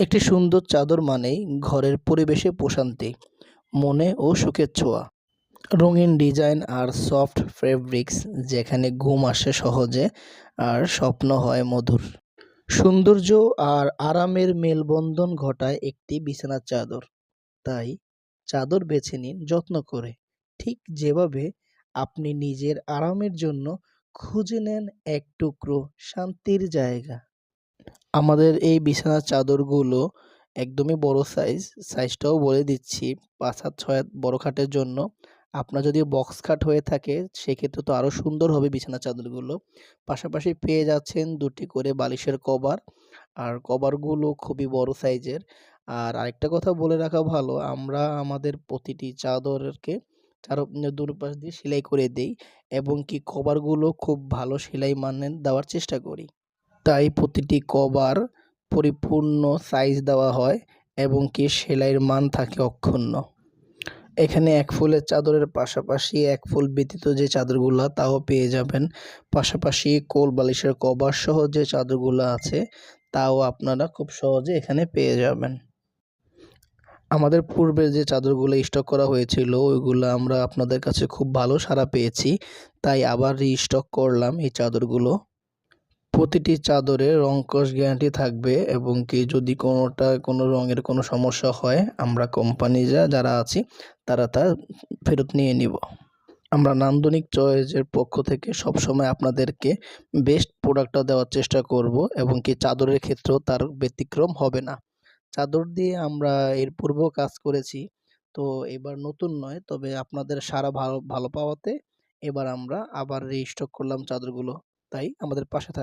একটি সুন্দর চাদর মানেই ঘরের পরিবেশে প্রশান্তি, মনে ও সুখের ছোঁয়া। রঙিন ডিজাইন আর সফট ফেব্রিক্স যেখানে ঘুম আসে সহজে আর স্বপ্ন হয় মধুর। সৌন্দর্য আর আরামের মেলবন্ধন ঘটায় একটি বিছানার চাদর। তাই চাদর বেছে নিন যত্ন করে, ঠিক যেভাবে আপনি নিজের আরামের জন্য খুঁজে নেন এক টুকরো শান্তির জায়গা। আমাদের এই বিছানার চাদরগুলো একদমই বড় সাইজটাও বলে দিচ্ছি, ৫ হাত ৬ হাত বড় খাটের জন্য। আপনার যদি বক্স খাট হয়ে থাকে সেক্ষেত্রে তো আরও সুন্দর হবে বিছানার চাদরগুলো। পাশাপাশি পেয়ে যাচ্ছেন ২টি করে বালিশের কভার, আর কভারগুলো খুবই বড় সাইজের। আর আরেকটা কথা বলে রাখা ভালো, আমরা আমাদের প্রতিটি চাদরকে দুপাশ দিয়ে সেলাই করে দেই এবং কি কভারগুলো খুব ভালো সেলাই মানের দেওয়ার চেষ্টা করি। তাই প্রতিটি কভার পরিপূর্ণ সাইজ দেওয়া হয় এবং কি সেলাইয়ের মান থাকে অক্ষুণ্ণ। এখানে এক ফুলের চাদরের পাশাপাশি এক ফুল ব্যতীত যে চাদরগুলা তাও পেয়ে যাবেন। পাশাপাশি কোল বালিশের কভার সহ যে চাদরগুলো আছে তাও আপনারা খুব সহজে এখানে পেয়ে যাবেন। আমাদের পূর্বে যে চাদরগুলো স্টক করা হয়েছিল ওইগুলো আমরা আপনাদের কাছে খুব ভালো সাড়া পেয়েছি, তাই আবার রিস্টক করলাম এই চাদরগুলো। প্রতিটি চাদরে রং-কস গ্যারান্টি থাকবে এবং কি যদি কোনো রঙের কোনো সমস্যা হয় আমরা কোম্পানি যারা আছি তারা তা ফেরত নিয়ে নিব। আমরা নান্দনিক চয়েসের পক্ষ থেকে সবসময় আপনাদেরকে বেস্ট প্রোডাক্টটা দেওয়ার চেষ্টা করব এবং কি চাদরের ক্ষেত্রেও তার ব্যতিক্রম হবে না। চাদর দিয়ে আমরা এর পূর্বেও কাজ করেছি, তো এবার নতুন নয়, তবে আপনাদের সাড়া ভালো পাওয়াতে এবার আমরা আবার রিস্টক করলাম চাদরগুলো। তাই আমাদের পাশে থাকুন।